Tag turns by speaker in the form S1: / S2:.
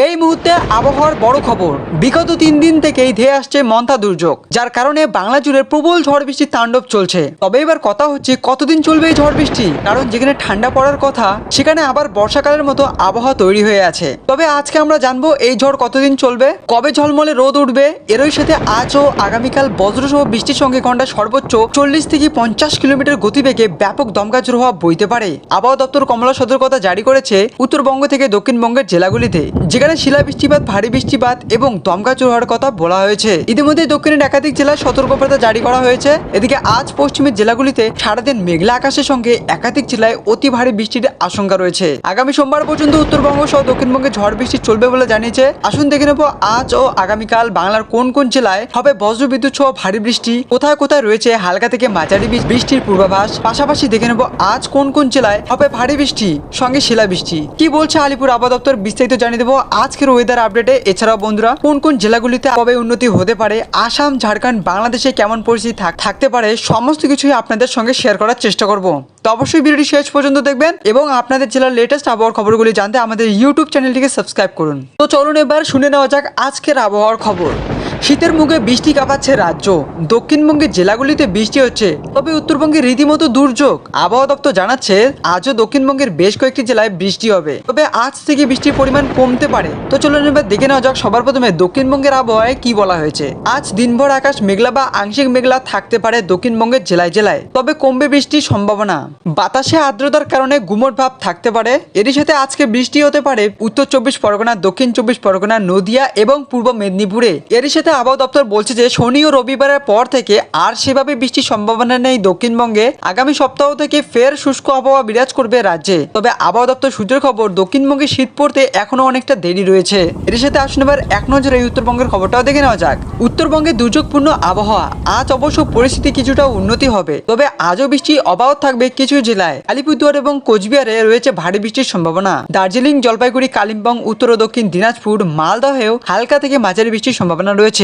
S1: এই মুহূর্তে আবহাওয়ার বড় খবর। বিগত 3 দিন থেকেই ধেয়ে আসছে মন্থা দুর্যোগ, যার কারণে বাংলা জুড়ে প্রবল ঝড় বৃষ্টির তাণ্ডব চলছে। তবে এবার কথা হচ্ছে কতদিন চলবে এই ঝড় বৃষ্টি, কারণ যেখানে ঠান্ডা পড়ার কথা সেখানে আবার বর্ষাকালের মতো আবহাওয়া তৈরি হয়ে আছে। তবে আজকে আমরা জানবো এই ঝড় কতদিন চলবে, কবে ঝলমলে রোদ উঠবে, এরই সাথে আজ ও আগামীকাল বজ্রসহ বৃষ্টির সঙ্গে ঘন্টায় সর্বোচ্চ 40 থেকে 50 কিলোমিটার গতিবেগে ব্যাপক দমকা ঝড় হওয়া বইতে পারে। আবহাওয়া দপ্তর কমলা সতর্কতা জারি করেছে উত্তরবঙ্গ থেকে দক্ষিণবঙ্গের জেলাগুলিতে, যেখানে শিলা বৃষ্টিপাত, ভারী বৃষ্টিপাত এবং দমকা ঝড় হওয়ার কথা বলা হয়েছে। ইতিমধ্যে দক্ষিণের একাধিক জেলায় সতর্কবার্তা জারি করা হয়েছে। এদিকে আজ পশ্চিমের জেলাগুলিতে সারাদিন মেঘলা আকাশের সঙ্গে একাধিক জেলায় অতি ভারী বৃষ্টির আশঙ্কা রয়েছে। আগামী সোমবার পর্যন্ত উত্তরবঙ্গ সহ দক্ষিণবঙ্গে ঝড় বৃষ্টি চলবে বলে জানিয়েছে। আসুন দেখে নেব আজ ও আগামীকাল বাংলার কোন কোন জেলায় হবে বজ্রবিদ্যুৎ সহ ভারী বৃষ্টি, কোথায় কোথায় রয়েছে হালকা থেকে মাঝারি বৃষ্টির পূর্বাভাস। পাশাপাশি দেখে নেব আজ কোন কোন জেলায় হবে ভারী বৃষ্টি সঙ্গে শিলা বৃষ্টি। কি বলছে আলিপুর আবহাওয়া দপ্তর, বিস্তারিত জানিয়ে দেবো আজকের ওয়েদার আপডেটে। এছাড়াও বন্ধুরা, কোন কোন জেলাগুলিতে কবে উন্নতি হতে পারে, আসাম, ঝাড়খণ্ড, বাংলাদেশে কেমন পরিস্থিতি থাকতে পারে, সমস্ত কিছুই আপনাদের সঙ্গে শেয়ার করার চেষ্টা করব। তো অবশ্যই ভিডিওটি শেষ পর্যন্ত দেখবেন এবং আপনাদের জেলার লেটেস্ট আবহাওয়ার খবরগুলি জানতে আমাদের ইউটিউব চ্যানেলটিকে সাবস্ক্রাইব করুন। তো চলুন এবার শুনে নেওয়া যাক আজকের আবহাওয়ার খবর। শীতের মুখে বৃষ্টি কাঁপাচ্ছে রাজ্য, দক্ষিণবঙ্গের জেলাগুলিতে বৃষ্টি হচ্ছে, তবে উত্তরবঙ্গে রীতিমতো দুর্যোগ। আবহাওয়া দপ্তর জানাচ্ছে আজও দক্ষিণবঙ্গের বেশ কয়েকটি জেলায় বৃষ্টি হবে, তবে আজ থেকে বৃষ্টির পরিমাণ কমতে পারে। তো চলুন এবার দেখে নেওয়া যাক সবার প্রথমে দক্ষিণবঙ্গের আবহাওয়ায় কি বলা হয়েছে। আজ দিনভর আকাশ মেঘলা বা আংশিক মেঘলা থাকতে পারে দক্ষিণবঙ্গের জেলায় জেলায়, তবে কমবে বৃষ্টির সম্ভাবনা। বাতাসে আর্দ্রতার কারণে গুমট ভাব থাকতে পারে। এরই সাথে আজকে বৃষ্টি হতে পারে উত্তর 24 পরগনা, দক্ষিণ 24 পরগনা, নদিয়া এবং পূর্ব মেদিনীপুরে। এরই সাথে আবহাওয়া দপ্তর বলছে যে শনি ও রবিবারের পর থেকে আর সেভাবে বৃষ্টির সম্ভাবনা নেই দক্ষিণবঙ্গে। আগামী সপ্তাহ থেকে ফের শুষ্ক আবহাওয়া বিরাজ করবে রাজ্যে। তবে আবহাওয়া দপ্তর সূত্রের খবর, দক্ষিণবঙ্গে শীত পড়তে এখনো অনেকটা দেরি রয়েছে। এর সাথে আসুন এবার এক নজরে এই উত্তরবঙ্গের খবরটাও দেখে নেওয়া যাক। উত্তরবঙ্গে দুর্যোগপূর্ণ আবহাওয়া। আজ অবশ্য পরিস্থিতি কিছুটা উন্নতি হবে, তবে আজও বৃষ্টি অব্যাহত থাকবে কিছু জেলায়। আলিপুরদুয়ার এবং কোচবিহারে রয়েছে ভারী বৃষ্টির সম্ভাবনা। দার্জিলিং, জলপাইগুড়ি, কালিম্পং, উত্তর ও দক্ষিণ দিনাজপুর, মালদহেও হালকা থেকে মাঝারি বৃষ্টির সম্ভাবনা রয়েছে।